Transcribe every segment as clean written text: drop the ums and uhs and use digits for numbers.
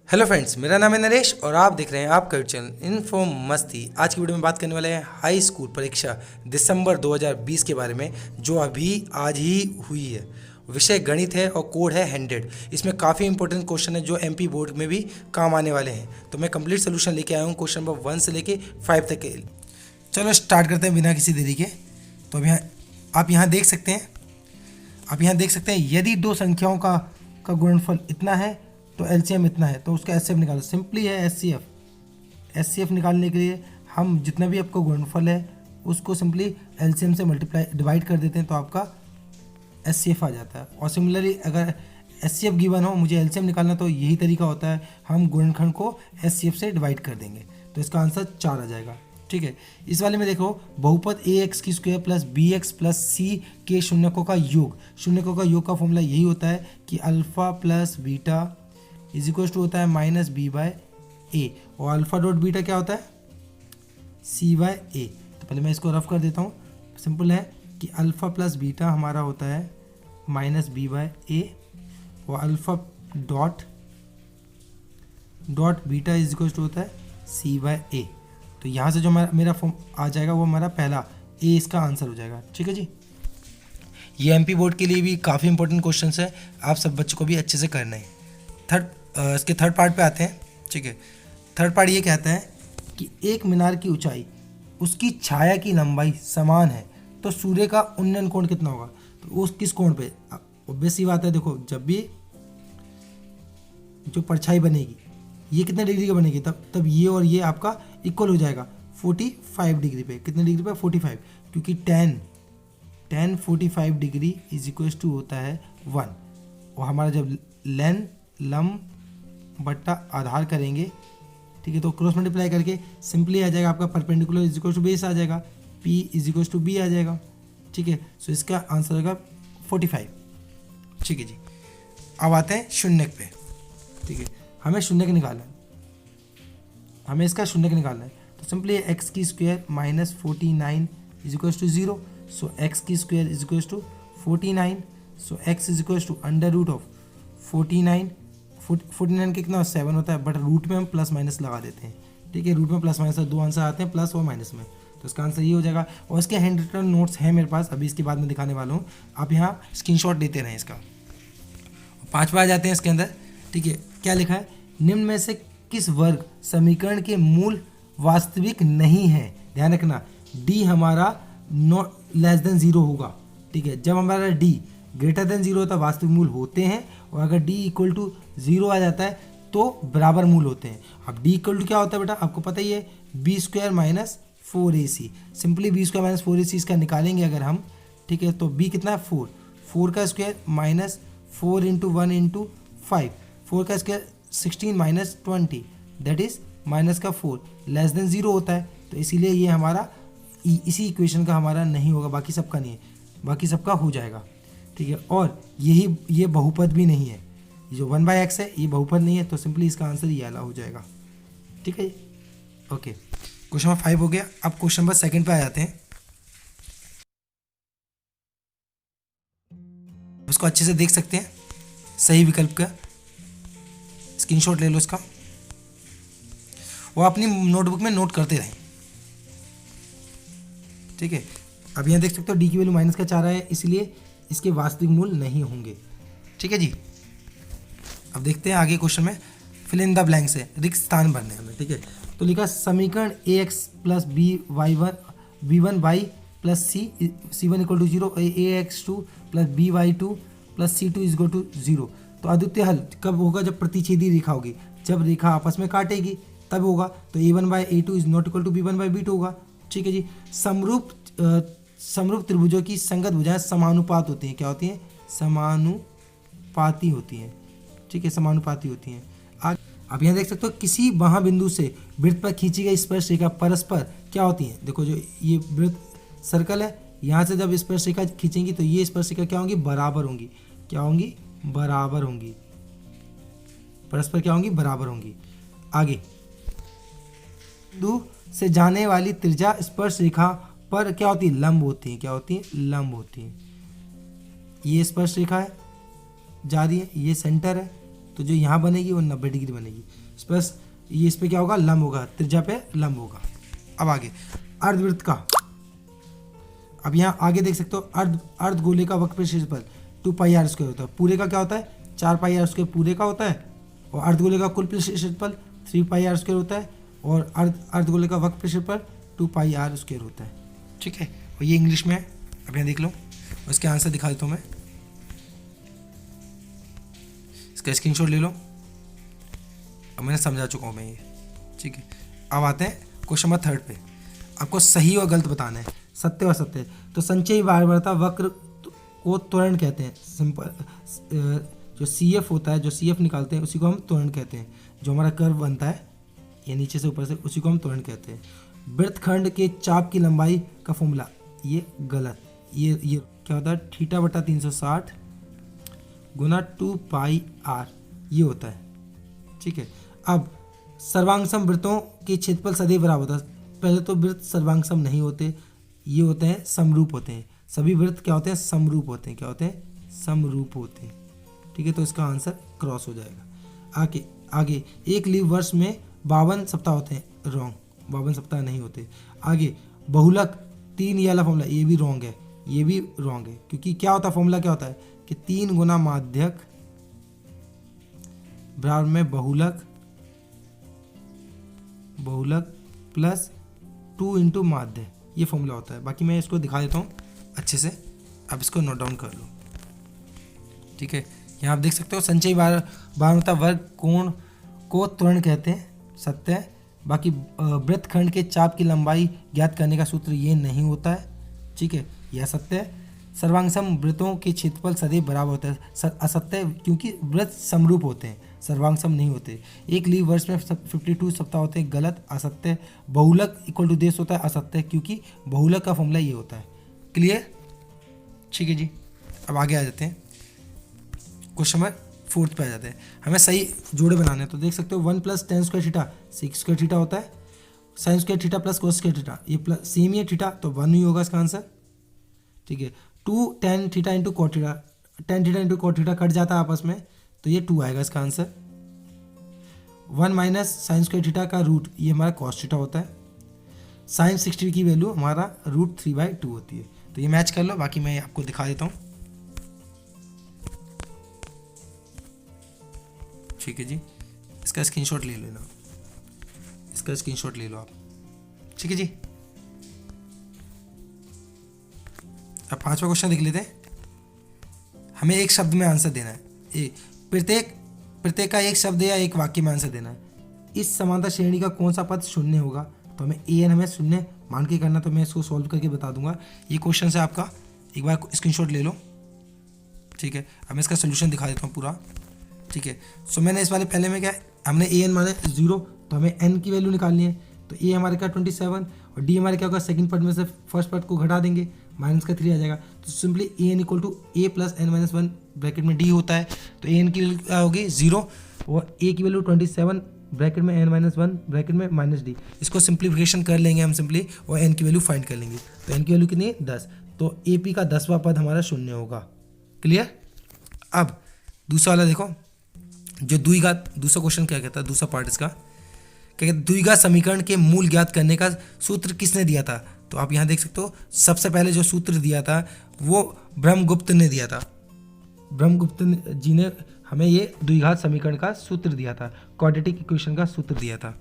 Hello friends, मेरा नाम है नरेश और आप देख रहे हैं आपका चैनल इन्फो मस्ती। आज की वीडियो में बात करने वाले हैं हाई स्कूल परीक्षा दिसंबर 2020 के बारे में, जो अभी आज ही हुई है। विषय गणित है और कोड है 100। इसमें काफ़ी इंपॉर्टेंट क्वेश्चन है जो एमपी बोर्ड में भी काम आने वाले हैं। तो मैं कंप्लीट सोल्यूशन लेके आया हूँ क्वेश्चन नंबर 1 से लेके 5 तक के। चलो स्टार्ट करते हैं बिना किसी देरी के। तो अभी आप यहाँ देख सकते हैं, यदि दो संख्याओं का गुणनफल इतना है तो एलसीएम इतना है, तो उसका एचसीएफ निकालो। सिंपली है एचसीएफ निकालने के लिए हम जितना भी आपका गुणनफल है उसको सिंपली एलसीएम से मल्टीप्लाई डिवाइड कर देते हैं तो आपका एचसीएफ आ जाता है। और सिमिलरली अगर एचसीएफ गिवन हो, मुझे एलसीएम निकालना, तो यही तरीका होता है, हम गुणनखंड को एचसीएफ से डिवाइड कर देंगे तो इसका आंसर 4 आ जाएगा। ठीक है, इस वाले में देखो, बहुपद ए एक्स की square plus B X plus C के शून्यकों का योग। शून्यकों का योग का फॉर्मूला यही होता है कि alpha plus beta is equal to होता है माइनस बी बाय ए, और अल्फा डॉट बीटा क्या होता है, सी बाय ए। तो पहले मैं इसको रफ कर देता हूँ। सिंपल है कि अल्फा प्लस बीटा हमारा होता है माइनस बी बाय ए, और alpha dot beta is equal to होता है सी बाय ए। तो यहाँ से जो मेरा फॉर्म आ जाएगा वो हमारा पहला ए इसका आंसर हो जाएगा। ठीक है जी, ये एमपी बोर्ड के लिए भी काफ़ी इंपॉर्टेंट क्वेश्चन है, आप सब बच्चों को भी अच्छे से करना है। इसके थर्ड पार्ट पे आते हैं। ठीक है, थर्ड पार्ट ये कहता है कि एक मीनार की ऊंचाई उसकी छाया की लंबाई समान है तो सूर्य का उन्नयन कोण कितना होगा। तो उस किस कोण पे, ऑब्वियस सी बात है, देखो जब भी जो परछाई बनेगी ये कितने डिग्री का बनेगी, तब ये और ये आपका इक्वल हो जाएगा 45 डिग्री पे। कितने डिग्री पे, 45, क्योंकि tan 45 degree is equal to होता है 1। और हमारा जब लंब बट्टा आधार करेंगे, ठीक है, तो क्रॉस मल्टीप्लाई करके सिंपली आ जाएगा आपका perpendicular is equal to base आ जाएगा, P is equal to B आ जाएगा। ठीक है, सो इसका आंसर होगा 45। ठीक है जी, अब आते हैं शून्यक पे। ठीक है, हमें शून्यक निकालना है, हमें इसका शून्यक निकालना है। तो सिंपली एक्स की square minus 49 is equal to 0। So X की square is equal to 49। So X is equal to under root of 49 कितना 7 होता है, बट रूट में हम प्लस माइनस लगा देते हैं। ठीक है, रूट में प्लस माइनस दो आंसर आते हैं, प्लस और माइनस में, तो इसका आंसर ये हो जाएगा। और इसके हैंड रिटन नोट्स हैं मेरे पास, अभी इसके बाद में दिखाने वाला हूँ, आप यहाँ स्क्रीनशॉट लेते रहें इसका। 5 आ जाते हैं इसके अंदर। ठीक है, क्या लिखा है, निम्न में से किस वर्ग समीकरण के मूल वास्तविक नहीं है। ध्यान रखना, डी हमारा नॉट लेस देन 0 होगा। ठीक है, जब हमारा डी ग्रेटर देन 0 होता है वास्तविक मूल होते हैं, और अगर डी इक्वल टू 0 आ जाता है तो बराबर मूल होते हैं। अब डी इक्वल टू क्या होता है बेटा, आपको पता ही है, B square minus 4ac। Simply B square minus 4ac इसका निकालेंगे अगर हम, ठीक है, तो बी कितना है 4 का स्क्वायर माइनस 4 इंटू 1 इंटू 5, 4 का square 16 minus 20, that is minus का 4 लेस देन 0 होता है, तो इसीलिए ये हमारा इसी इक्वेशन का हमारा नहीं होगा, बाकी सबका नहीं है, बाकी सबका हो जाएगा। ठीक है, और ये बहुपद भी नहीं है, जो 1/x है ये बहुपद नहीं है, तो सिंपली इसका आंसर ये वाला हो जाएगा। ठीक है, ओके, क्वेश्चन नंबर 5 हो गया। अब क्वेश्चन नंबर 2 पे आ जाते हैं। उसको अच्छे से देख सकते हैं, सही विकल्प का स्क्रीनशॉट ले लो इसका, वो अपनी नोटबुक में नोट करते रहें। ठीक है, अब यहाँ देख सकते हो डी की वैल्यू माइनस का 4 है, इसलिए इसके वास्तविक मूल नहीं होंगे। ठीक है जी, अब देखते हैं आगे क्वेश्चन में, फिल इन द ब्लैंक से रिक्त स्थान भरने हमें। ठीक है, तो लिखा समीकरण A X plus B one Y plus C one equal to 0, AX2 plus BY2 plus C2 is equal to 0। तो अद्वितीय हल कब होगा, जब प्रतिच्छेदी रेखा होगी, जब रेखा आपस में काटेगी तब होगा। तो A1/A2 is not equal to B1/B2 होगा। ठीक है जी, समरूप त्रिभुजों की संगत भुजाएं समानुपात होती हैं। क्या होती हैं, समानुपाती होती हैं। ठीक है, समानुपाती होती हैं। अब यहाँ देख सकते हो, किसी महाबिंदु से वृत्त पर खींची गई स्पर्श रेखा परस्पर क्या होती है। देखो जो ये वृत्त सर्कल है, यहाँ से जब स्पर्श रेखा खींचेंगी तो ये स्पर्श रेखा क्या होंगी, बराबर होंगी। क्या होंगी, बराबर होंगी, परस्पर क्या होंगी, बराबर होंगी। आगे, बिंदु से जाने वाली त्रिज्या स्पर्श रेखा पर क्या होती है, लंब होती है। क्या होती है, लंब होती है। ये स्पर्श रेखा है जा रही है, ये सेंटर है, तो जो यहाँ बनेगी वो 90 डिग्री बनेगी। प्लस ये इस पे क्या होगा, लंब होगा, त्रिज्या पे लंब होगा। अब आगे अर्धवृत्त का, अब यहाँ आगे देख सकते हो अर्धगोले का वक्र क्षेत्रफल 2 पाई आर स्क्वायर होता है। पूरे का क्या होता है, 4 पाई आर स्क्वायर पूरे का होता है, और अर्धगोले का कुल क्षेत्रफल 3 पाई आर स्क्वायर होता है, और अर्धगोले का वक्र क्षेत्रफल 2 पाई आर स्क्वायर होता है। ठीक है, और ये इंग्लिश में है। अब यहाँ देख लो, उसके आंसर दिखा देता हूँ मैं, इसका स्क्रीनशॉट ले लो। अब मैंने समझा चुका हूँ मैं ये। ठीक है, अब आते हैं क्वेश्चन नंबर 3 पे। आपको सही और गलत बताना है, सत्य और असत्य। तो संचयी बारबरता वक्र को त्वरण कहते हैं। सिंपल, जो CF होता है, जो CF निकालते हैं उसी को हम त्वरण कहते हैं। जो हमारा कर्व बनता है ये नीचे से ऊपर से, उसी को हम त्वरण कहते हैं। वृत्तखंड के चाप की लंबाई का फॉर्मूला, ये गलत। ये क्या होता है, थीटा बटा 360 गुना 2 पाई आर, ये होता है। ठीक है, अब सर्वांगसम वृत्तों के क्षेत्रफल सदैव बराबर होता है। पहले तो वृत्त सर्वांगसम नहीं होते, ये होते हैं समरूप होते हैं। सभी वृत्त क्या होते हैं, समरूप होते हैं। क्या होते हैं, समरूप होते हैं। ठीक है, तो इसका आंसर क्रॉस हो जाएगा। आगे एक लीव वर्ष में 52 सप्ताह होते हैं, रॉन्ग, 52 सप्ताह नहीं होते। आगे बहुलक 3 ये वाला फॉर्मूला, ये भी रॉन्ग है, ये भी रॉन्ग है। क्योंकि क्या होता है, फॉर्मूला क्या होता है कि 3 गुना माध्यक बराबर में बहुलक प्लस 2 इंटू माध्य, ये फॉर्मूला होता है। बाकी मैं इसको दिखा देता हूँ अच्छे से, आप इसको नोट डाउन कर लो। ठीक है, यहाँ आप देख सकते हो संचयी बारबरता वर्ग कोण को त्वरण कहते हैं, सत्य है। बाकी वृत्तखंड के चाप की लंबाई ज्ञात करने का सूत्र ये नहीं होता है। ठीक है, यह सत्य है। सर्वांगसम वृत्तों के क्षेत्रफल सदैव बराबर होता है, असत्य है, क्योंकि वृत्त समरूप होते हैं, सर्वांगसम नहीं होते। एक लीव वर्ष में 52 सप्ताह होते हैं, गलत, असत्य। बहुलक इक्वल टू देश होता है, असत्य, क्योंकि बहुलक का फॉर्मूला ये होता है। क्लियर? ठीक है जी, अब आगे आ जाते हैं, क्वेश्चन नंबर 4 पे आ जाते हैं। हमें सही जोड़े बनाने हैं, तो देख सकते हो 1 + tan square theta 6 square theta होता है, sin square theta plus cos square theta, ये प्लस सेम ही है थीटा, तो 1 ही होगा इसका आंसर। ठीक है, 2 tan theta into cot theta, tan theta into cot theta cut जाता है आपस में, तो ये 2 आएगा इसका answer. 1 minus sin square theta का रूट, ये हमारा cos थीटा होता है। sin 60 की वैल्यू हमारा √3/2 होती है, तो ये मैच कर लो। बाकी मैं आपको दिखा देता हूँ। ठीक है जी, इसका स्क्रीनशॉट ले लेना, इसका स्क्रीनशॉट ले लो आप। ठीक है जी, अब 5वां क्वेश्चन देख लेते हैं। हमें एक शब्द में आंसर देना है, प्रत्येक का एक शब्द या एक वाक्य में आंसर देना है। इस समांतर श्रेणी का कौन सा पद शून्य होगा, तो हमें शून्य मान के करना, तो मैं इसको सॉल्व करके बता दूंगा। ये क्वेश्चन है आपका, एक बार स्क्रीनशॉट ले लो। ठीक है, अब मैं इसका सोल्यूशन दिखा देता हूँ पूरा। ठीक है, सो मैंने इस वाले पहले में क्या है, हमने an माने 0, तो हमें n की वैल्यू निकालनी है। तो a हमारे क्या 27, और d हमारे क्या होगा, सेकंड पार्ट में से फर्स्ट पार्ट को घटा देंगे, माइनस का 3 आ जाएगा। तो simply an = a + n - 1 bracket में d होता है, तो an की वैल्यू क्या होगी 0, और a की वैल्यू 27 ब्रैकेट में n - 1 ब्रैकेट में -d। इसको सिंप्लीफिकेशन कर लेंगे हम सिंपली, और n की वैल्यू फाइंड कर लेंगे। तो n की वैल्यू कितनी है, 10, तो AP का 10वां पद हमारा शून्य होगा। क्लियर? अब दूसरा वाला देखो, जो द्विघात, दूसरा क्वेश्चन क्या कहता है, दूसरा पार्ट इसका क्या कहता है, द्विघात समीकरण के मूल ज्ञात करने का सूत्र किसने दिया था। तो आप यहाँ देख सकते हो, सबसे पहले जो सूत्र दिया था वो ब्रह्मगुप्त ने दिया था। ब्रह्मगुप्त जी ने हमें ये द्विघात समीकरण का सूत्र दिया था, क्वाड्रेटिक इक्वेशन का सूत्र दिया था।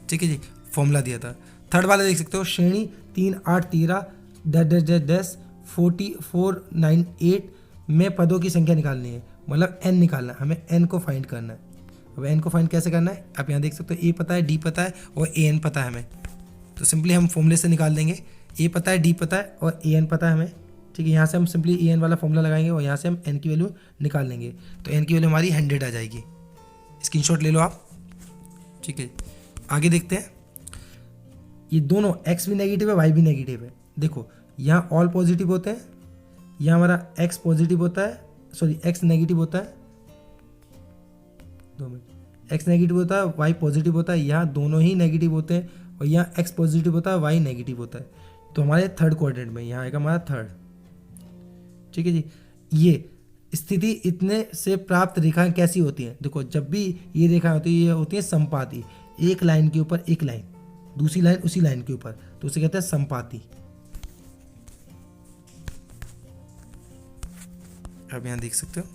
ठीक है जी, फॉर्मूला दिया था। थर्ड वाला देख सकते हो, श्रेणी 3 8 13 --- 4498 में पदों की संख्या निकालनी है, मतलब n निकालना है, हमें n को फाइंड करना है। अब n को फाइंड कैसे करना है, आप यहाँ देख सकते हो, a पता है, d पता है, और an पता है हमें। तो सिंपली हम फॉर्मूले से निकाल देंगे, a पता है, d पता है, और an पता है हमें। ठीक है, यहाँ से हम सिंपली an वाला फॉर्मूला लगाएंगे, और यहाँ से हम n की वैल्यू निकाल लेंगे, तो n की वैल्यू हमारी 100 आ जाएगी। स्क्रीनशॉट ले लो आप। ठीक है, आगे देखते हैं। ये दोनों x भी नेगेटिव है, y भी नेगेटिव है। देखो यहाँ ऑल पॉजिटिव होते हैं, यहाँ हमारा x पॉजिटिव होता है, सॉरी x नेगेटिव होता है, 2 मिनट, x नेगेटिव होता है, y पॉजिटिव होता है। यहाँ दोनों ही नेगेटिव होते हैं, और यहाँ x पॉजिटिव होता है, y नेगेटिव होता है। तो हमारे थर्ड क्वाड्रेंट में यहाँ आएगा हमारा थर्ड। ठीक है जी, ये स्थिति इतने से प्राप्त रेखाएं कैसी होती हैं? देखो, जब भी ये रेखाएं होती है, ये होती है संपाती। एक लाइन के ऊपर एक लाइन, दूसरी लाइन उसी लाइन के ऊपर, तो उसे कहते हैं संपाती। अब यहाँ देख सकते हो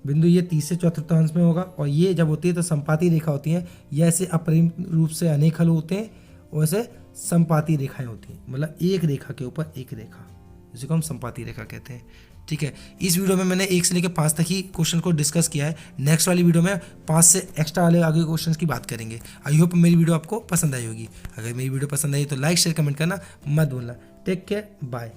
बिंदु ये तीसरे चतुर्थांश में होगा, और ये जब होती है तो संपाती रेखा होती है। ये ऐसे अपरिमित रूप से अनेक हल होते हैं, और ऐसे संपाती रेखाएं होती हैं, मतलब एक रेखा के ऊपर एक रेखा, जिसको हम संपाती रेखा कहते हैं। ठीक है, इस वीडियो में मैंने 1 से लेकर 5 तक ही क्वेश्चन को डिस्कस किया है। नेक्स्ट वाली वीडियो में 5 से एक्स्ट्रा वाले आगे क्वेश्चन की बात करेंगे। आई होप मेरी वीडियो आपको पसंद आई होगी। अगर मेरी वीडियो पसंद आई तो लाइक शेयर कमेंट करना मत भूलना। Take care, bye.